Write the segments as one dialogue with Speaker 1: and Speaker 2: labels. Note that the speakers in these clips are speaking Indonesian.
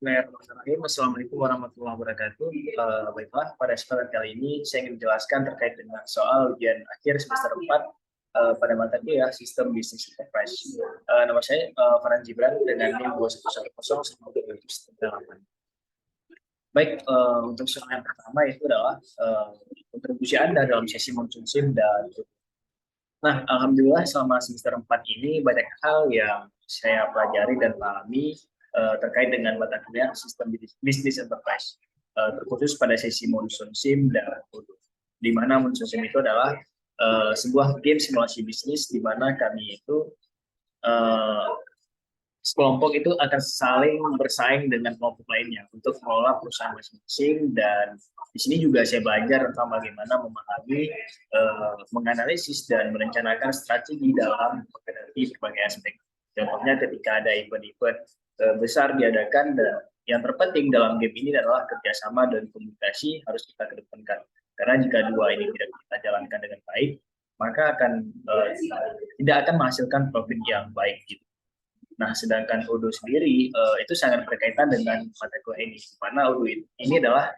Speaker 1: Bismillahirrahmanirrahim. Assalamualaikum warahmatullahi wabarakatuh. Baiklah, pada kesempatan kali ini saya ingin menjelaskan terkait dengan soal ujian akhir semester 4 pada mata kuliah Sistem Bisnis Enterprise. Nama saya Farhan Gibran dengan NIM 2110 sama dengan Sistem 8. Baik, untuk soal yang pertama itu adalah kontribusi Anda dalam sesi monsun dan alhamdulillah selama semester 4 ini banyak hal yang saya pelajari dan pahami terkait dengan mata kuliah Sistem Bisnis Enterprise, terkhusus pada sesi Monsoon Sim dan Udo. Di mana Monsoon Sim itu adalah sebuah game simulasi bisnis di mana kami itu sekelompok itu akan saling bersaing dengan kelompok lainnya untuk mengelola perusahaan masing-masing, dan di sini juga saya belajar tentang bagaimana memahami, menganalisis dan merencanakan strategi dalam menghadapi berbagai aspek. Contohnya ketika ada event-event besar diadakan, dan yang terpenting dalam game ini adalah kerjasama dan komunikasi harus kita kedepankan. Karena jika dua ini tidak kita jalankan dengan baik, maka tidak akan menghasilkan profit yang baik gitu. Nah, sedangkan Odoo sendiri itu sangat berkaitan dengan mata kuliah ini, di mana Odoo ini adalah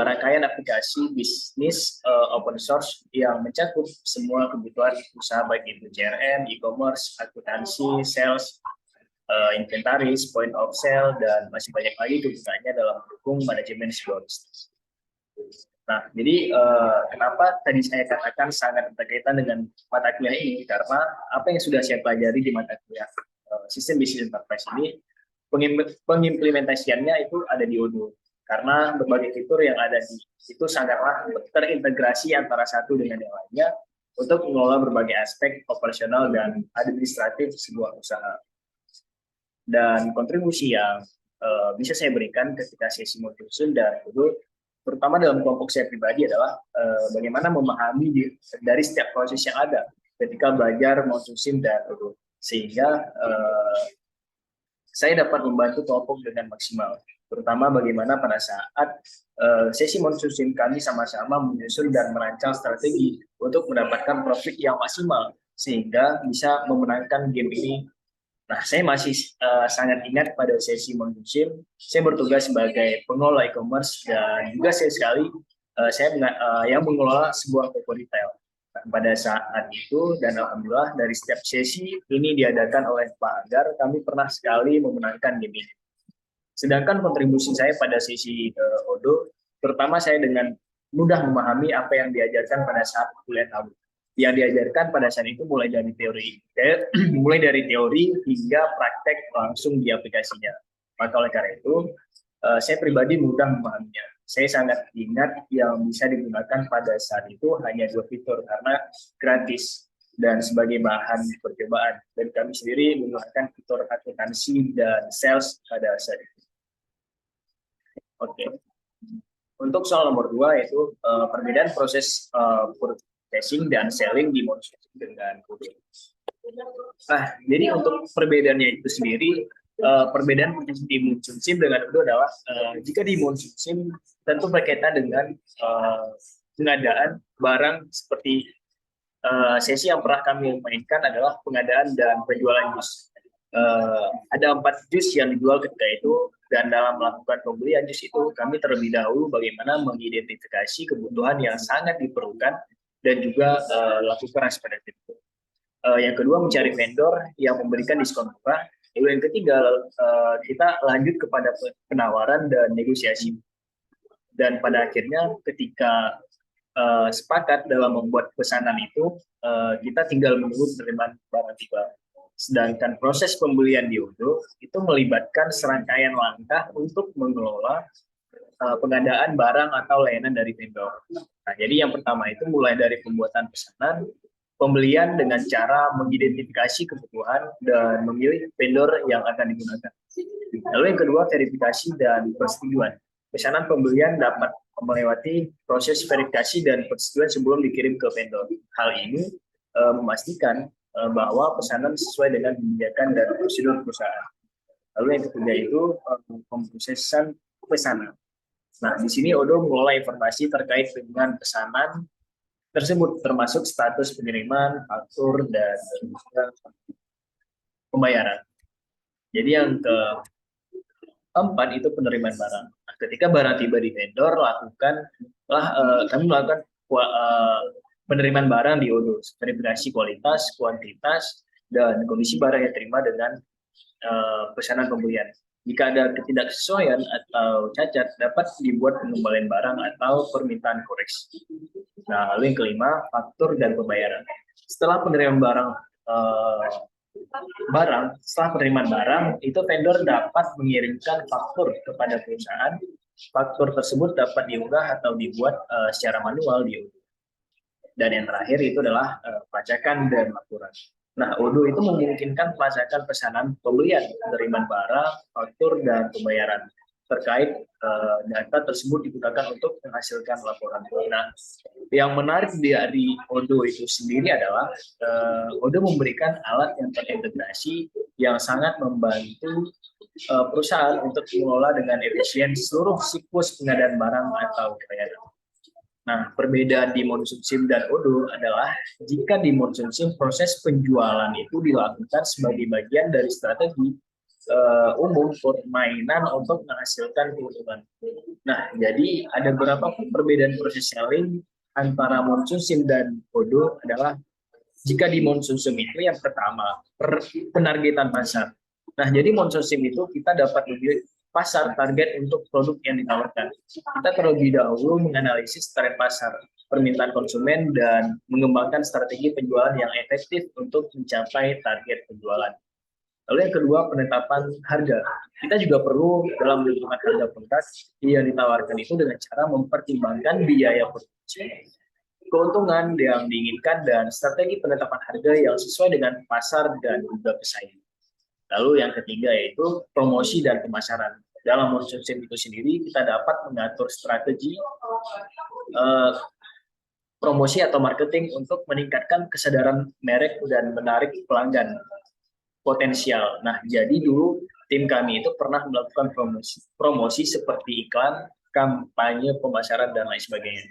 Speaker 1: rangkaian aplikasi bisnis open source yang mencakup semua kebutuhan usaha, baik itu CRM, e-commerce, akuntansi, sales, inventaris, point of sale, dan masih banyak lagi kegunaannya dalam mendukung manajemen sebuah bisnis. Nah, jadi kenapa tadi saya katakan sangat berkaitan dengan mata kuliah ini? Karena apa yang sudah saya pelajari di mata kuliah Sistem Bisnis Enterprise ini, pengimplementasiannya itu ada di Odoo. Karena berbagai fitur yang ada di situ sangatlah terintegrasi antara satu dengan yang lainnya untuk mengelola berbagai aspek operasional dan administratif sebuah usaha. Dan kontribusi yang bisa saya berikan ketika sesi Monsoon dan Odoo, terutama dalam kelompok saya pribadi, adalah bagaimana memahami dari setiap proses yang ada ketika belajar Monsoon dan Odoo, sehingga saya dapat membantu kelompok dengan maksimal. Terutama bagaimana pada saat sesi Monsoon kami sama-sama menyusun dan merancang strategi untuk mendapatkan profit yang maksimal, sehingga bisa memenangkan game ini. Nah, saya masih sangat ingat pada sesi Monsoon, saya bertugas sebagai pengelola e-commerce, dan juga sekali saya yang mengelola sebuah toko retail. Nah, pada saat itu, dan alhamdulillah dari setiap sesi ini diadakan oleh Pak Agar, kami pernah sekali memenangkan game ini. Sedangkan kontribusi saya pada sesi Odoo, terutama saya dengan mudah memahami apa yang diajarkan pada saat kuliah tamu. Yang diajarkan pada saat itu mulai dari teori hingga praktek langsung di aplikasinya. Maka oleh karena itu, saya pribadi mudah memahaminya. Saya sangat ingat yang bisa digunakan pada saat itu hanya 2 fitur karena gratis dan sebagai bahan percobaan. Dan kami sendiri menggunakan fitur akuntansi dan sales pada saat itu. Oke. Untuk soal nomor 2 yaitu perbedaan proses purchasing dan selling di Monsoon dengan Odoo. Nah, jadi untuk perbedaannya itu sendiri, perbedaan di Monsoon Sim dengan Odoo adalah jika di Monsoon Sim tentu berkaitan dengan pengadaan barang, seperti sesi yang pernah kami mainkan adalah pengadaan dan penjualan jus. Ada 4 jus yang dijual ketika itu, dan dalam melakukan pembelian jus itu kami terlebih dahulu bagaimana mengidentifikasi kebutuhan yang sangat diperlukan dan juga laku keras pada itu. Yang kedua, mencari vendor yang memberikan diskon murah. Lalu yang ketiga, kita lanjut kepada penawaran dan negosiasi. Dan pada akhirnya ketika sepakat dalam membuat pesanan itu, kita tinggal menunggu penerimaan barang tiba. Sedangkan proses pembelian di Odoo itu melibatkan serangkaian langkah untuk mengelola pengadaan barang atau layanan dari vendor. Nah, jadi yang pertama itu mulai dari pembuatan pesanan, pembelian dengan cara mengidentifikasi kebutuhan dan memilih vendor yang akan digunakan. Lalu yang kedua, verifikasi dan persetujuan. Pesanan pembelian dapat melewati proses verifikasi dan persetujuan sebelum dikirim ke vendor. Hal ini memastikan bahwa pesanan sesuai dengan kebijakan dan prosedur perusahaan. Lalu yang ketiga itu pemrosesan pesanan. Nah, di sini Odoo mengelola informasi terkait dengan pesanan tersebut, termasuk status pengiriman, faktur, dan pembayaran. Jadi yang keempat itu penerimaan barang. Nah, ketika barang tiba di vendor, kami melakukan penerimaan barang di ODO, verifikasi kualitas, kuantitas, dan kondisi barang yang terima dengan pesanan pembelian. Jika ada ketidaksesuaian atau cacat, dapat dibuat pengembalian barang atau permintaan koreksi. Nah, lalu yang kelima, faktur dan pembayaran. Setelah penerimaan setelah penerimaan barang, itu vendor dapat mengirimkan faktur kepada perusahaan. Faktur tersebut dapat diunggah atau dibuat secara manual di ODO. Dan yang terakhir itu adalah pelacakan dan laporan. Nah, ODO itu memungkinkan pelacakan pesanan pembelian, penerimaan barang, faktur, dan pembayaran. Terkait data tersebut digunakan untuk menghasilkan laporan. Nah, yang menarik dari ODO itu sendiri adalah ODO memberikan alat yang terintegrasi yang sangat membantu perusahaan untuk mengelola dengan efisien seluruh siklus pengadaan barang atau pembayaran. Nah, perbedaan di modus SIM dan ODO adalah jika di modus SIM proses penjualan itu dilakukan sebagai bagian dari strategi umum permainan untuk menghasilkan keuntungan. Nah, jadi ada beberapa perbedaan proses selling antara modus SIM dan ODO adalah jika di monsoon SIM itu yang pertama penargetan pasar. Nah, jadi monsoon SIM itu kita dapat memilih pasar target untuk produk yang ditawarkan. Kita terlebih dahulu menganalisis tren pasar, permintaan konsumen, dan mengembangkan strategi penjualan yang efektif untuk mencapai target penjualan. Lalu yang kedua, penetapan harga. Kita juga perlu dalam menentukan harga produk yang ditawarkan itu dengan cara mempertimbangkan biaya produksi, keuntungan yang diinginkan, dan strategi penetapan harga yang sesuai dengan pasar dan juga pesaing. Lalu yang ketiga yaitu promosi dan pemasaran. Dalam modus SIM itu sendiri kita dapat mengatur strategi promosi atau marketing untuk meningkatkan kesadaran merek dan menarik pelanggan potensial. Nah, jadi dulu tim kami itu pernah melakukan promosi seperti iklan, kampanye, pemasaran, dan lain sebagainya.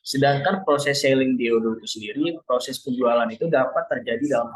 Speaker 1: Sedangkan proses selling di ODO itu sendiri, proses penjualan itu dapat terjadi dalam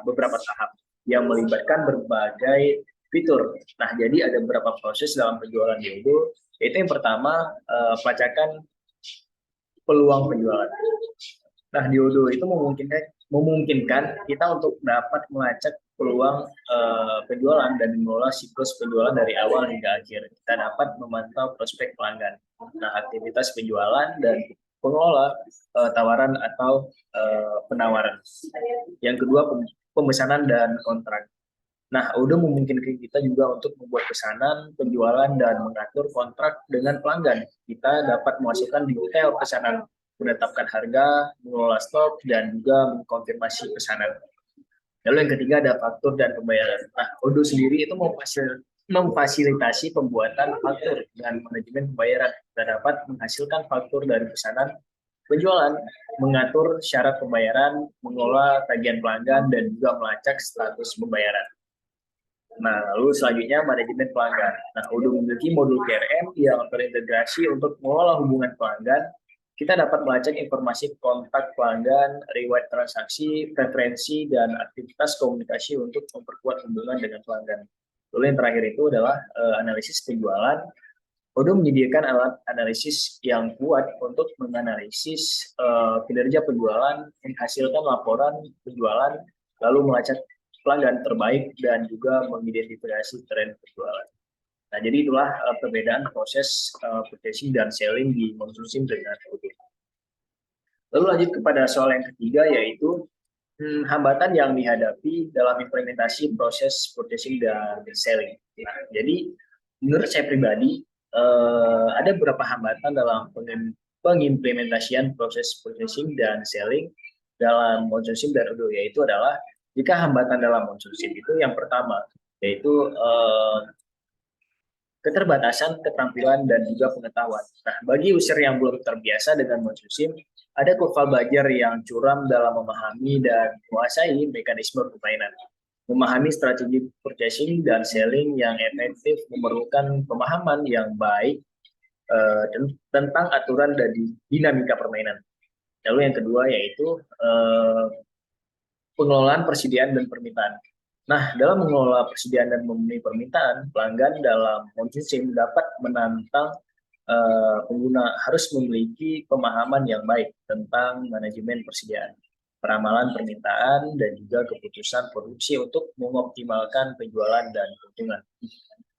Speaker 1: beberapa tahap yang melibatkan berbagai fitur. Nah, jadi ada beberapa proses dalam penjualan di ODO, yaitu yang pertama, pelacakan peluang penjualan. Nah, di ODO itu memungkinkan kita untuk dapat melacak peluang penjualan dan mengelola siklus penjualan dari awal hingga akhir. Kita dapat memantau prospek pelanggan, nah aktivitas penjualan, dan pengelola tawaran atau penawaran. Yang kedua, pemesanan dan kontrak. Nah, ODO memungkinkan kita juga untuk membuat pesanan, penjualan, dan mengatur kontrak dengan pelanggan. Kita dapat memasukkan detail pesanan, menetapkan harga, mengelola stok, dan juga mengkonfirmasi pesanan. Lalu yang ketiga ada faktur dan pembayaran. Nah, ODO sendiri itu memfasilitasi pembuatan faktur dan manajemen pembayaran. Kita dapat menghasilkan faktur dari pesanan, penjualan, mengatur syarat pembayaran, mengelola tagihan pelanggan, dan juga melacak status pembayaran. Nah, lalu selanjutnya manajemen pelanggan. Nah, ODO memiliki modul CRM yang terintegrasi untuk mengelola hubungan pelanggan. Kita dapat melacak informasi kontak pelanggan, riwayat transaksi, preferensi, dan aktivitas komunikasi untuk memperkuat hubungan dengan pelanggan. Lalu yang terakhir itu adalah analisis penjualan. ODO menyediakan alat analisis yang kuat untuk menganalisis kinerja penjualan, menghasilkan laporan penjualan, lalu melacak pelanggan terbaik, dan juga mengidentifikasi tren penjualan. Nah, jadi itulah perbedaan proses purchasing dan selling di monsoon SIM dengan ODO. Lalu lanjut kepada soal yang ketiga, yaitu hambatan yang dihadapi dalam implementasi proses purchasing dan selling. Nah, jadi menurut saya pribadi ada beberapa hambatan dalam pengimplementasian proses purchasing dan selling dalam monsoon SIM dan ODO, yaitu adalah jika hambatan dalam monsoon SIM itu yang pertama yaitu keterbatasan keterampilan dan juga pengetahuan. Nah, bagi user yang belum terbiasa dengan monsoon SIM, ada kurva belajar yang curam dalam memahami dan menguasai mekanisme permainan. Memahami strategi purchasing dan selling yang efektif memerlukan pemahaman yang baik tentang aturan dan dinamika permainan. Lalu yang kedua yaitu pengelolaan persediaan dan permintaan. Nah, dalam mengelola persediaan dan memenuhi permintaan, pelanggan dalam monsoon dapat menantang pengguna harus memiliki pemahaman yang baik tentang manajemen persediaan, peramalan permintaan, dan juga keputusan produksi untuk mengoptimalkan penjualan dan keuntungan.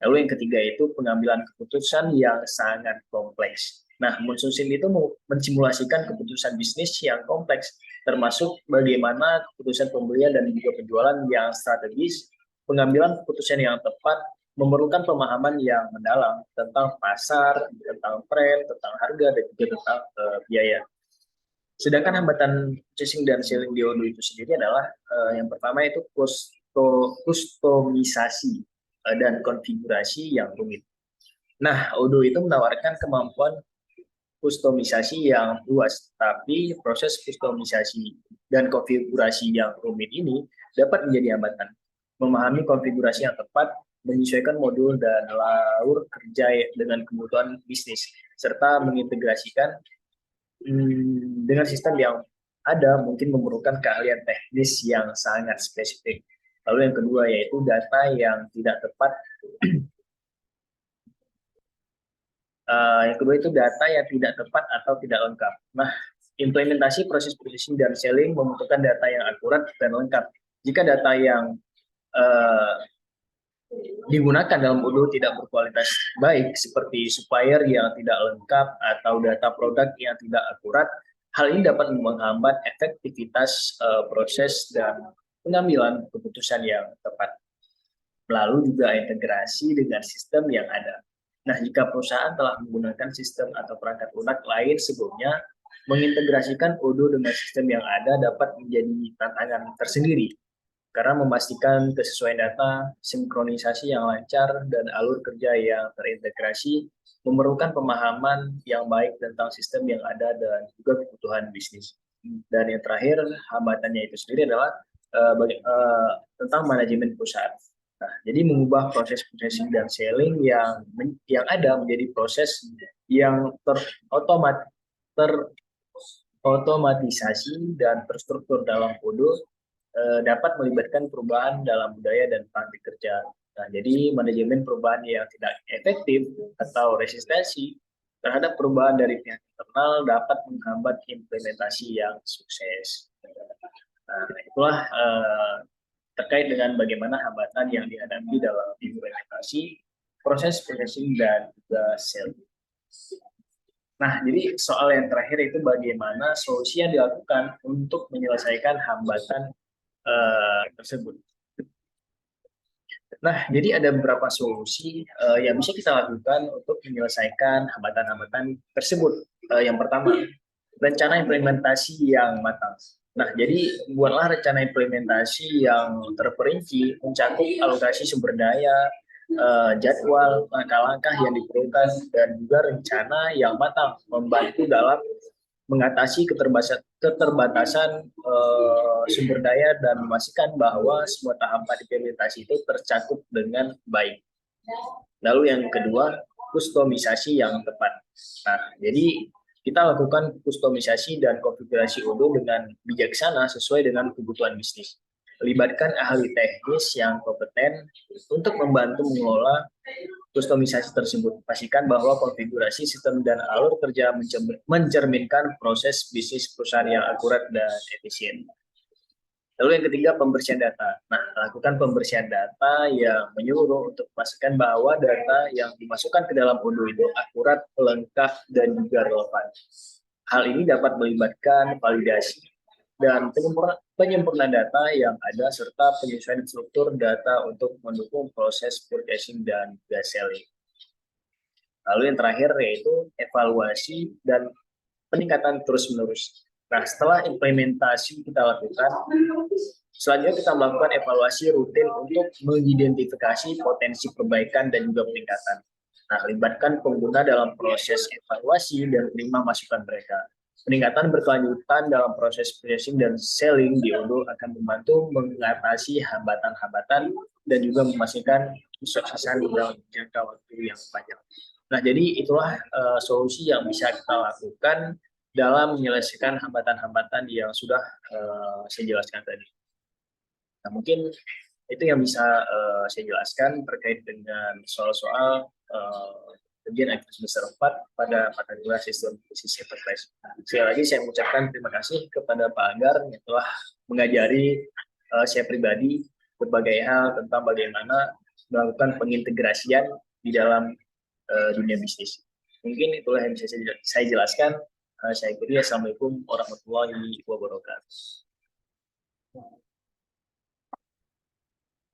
Speaker 1: Lalu yang ketiga itu pengambilan keputusan yang sangat kompleks. Nah, monsoon itu mensimulasikan keputusan bisnis yang kompleks, termasuk bagaimana keputusan pembelian dan juga penjualan yang strategis. Pengambilan keputusan yang tepat memerlukan pemahaman yang mendalam tentang pasar, tentang tren, tentang harga, dan juga tentang biaya. Sedangkan hambatan purchasing dan selling di Odoo itu sendiri adalah yang pertama itu kustomisasi dan konfigurasi yang rumit. Nah, Odoo itu menawarkan kemampuan kustomisasi yang luas, tapi proses kustomisasi dan konfigurasi yang rumit ini dapat menjadi hambatan. Memahami konfigurasi yang tepat, menyesuaikan modul dan alur kerja dengan kebutuhan bisnis, serta mengintegrasikan dengan sistem yang ada mungkin memerlukan keahlian teknis yang sangat spesifik. Lalu yang kedua yaitu data yang tidak tepat. Yang kedua itu data yang tidak tepat atau tidak lengkap. Nah, implementasi proses purchasing dan selling membutuhkan data yang akurat dan lengkap. Jika data yang uh, digunakan dalam Odoo tidak berkualitas baik, seperti supplier yang tidak lengkap atau data produk yang tidak akurat, hal ini dapat menghambat efektivitas proses dan pengambilan keputusan yang tepat. Lalu juga integrasi dengan sistem yang ada. Nah, jika perusahaan telah menggunakan sistem atau perangkat lunak lain sebelumnya, mengintegrasikan Odoo dengan sistem yang ada dapat menjadi tantangan tersendiri karena memastikan kesesuaian data, sinkronisasi yang lancar, dan alur kerja yang terintegrasi memerlukan pemahaman yang baik tentang sistem yang ada dan juga kebutuhan bisnis. Dan yang terakhir, hambatannya itu sendiri adalah tentang manajemen perusahaan. Nah, jadi mengubah proses purchasing dan selling yang ada menjadi proses yang terotomatisasi dan terstruktur dalam Odoo dapat melibatkan perubahan dalam budaya dan praktik kerja. Nah, jadi manajemen perubahan yang tidak efektif atau resistensi terhadap perubahan dari pihak internal dapat menghambat implementasi yang sukses. Nah, itulah terkait dengan bagaimana hambatan yang dihadapi dalam implementasi proses purchasing dan juga selling. Nah, jadi soal yang terakhir itu bagaimana solusi yang dilakukan untuk menyelesaikan hambatan tersebut. Nah, jadi ada beberapa solusi yang bisa kita lakukan untuk menyelesaikan hambatan-hambatan tersebut. Yang pertama, rencana implementasi yang matang. Nah, jadi buatlah rencana implementasi yang terperinci, mencakup alokasi sumber daya, jadwal, langkah-langkah yang diperlukan, dan juga rencana yang matang, membantu dalam mengatasi keterbatasan sumber daya dan memastikan bahwa semua tahapan implementasi itu tercakup dengan baik. Lalu yang kedua, kustomisasi yang tepat. Nah, jadi kita lakukan kustomisasi dan konfigurasi Odoo dengan bijaksana sesuai dengan kebutuhan bisnis. Libatkan ahli teknis yang kompeten untuk membantu mengelola kustomisasi tersebut. Pastikan bahwa konfigurasi sistem dan alur kerja mencerminkan proses bisnis perusahaan yang akurat dan efisien. Lalu yang ketiga, pembersihan data. Nah, lakukan pembersihan data yang menyeluruh untuk memastikan bahwa data yang dimasukkan ke dalam Odoo itu akurat, lengkap, dan juga relevan. Hal ini dapat melibatkan validasi dan penyempurnaan data yang ada serta penyesuaian struktur data untuk mendukung proses purchasing dan selling. Lalu yang terakhir yaitu evaluasi dan peningkatan terus-menerus. Nah, setelah implementasi kita lakukan, selanjutnya kita melakukan evaluasi rutin untuk mengidentifikasi potensi perbaikan dan juga peningkatan. Nah, libatkan pengguna dalam proses evaluasi dan terima masukan mereka. Peningkatan berkelanjutan dalam proses purchasing dan selling di Odoo akan membantu mengatasi hambatan-hambatan dan juga memastikan kesuksesan dalam jangka waktu yang panjang. Nah, jadi itulah solusi yang bisa kita lakukan dalam menyelesaikan hambatan-hambatan yang sudah saya jelaskan tadi. Nah, mungkin Itu yang bisa saya jelaskan terkait dengan soal-soal ujian IQ semester 4 pada mata kuliah sistem bisnis enterprise. Sekali lagi saya mengucapkan terima kasih kepada Pak Anggar yang telah mengajari saya pribadi berbagai hal tentang bagaimana melakukan pengintegrasian di dalam dunia bisnis. Mungkin itulah yang bisa saya jelaskan. Saya kira Assalamualaikum warahmatullahi wabarakatuh.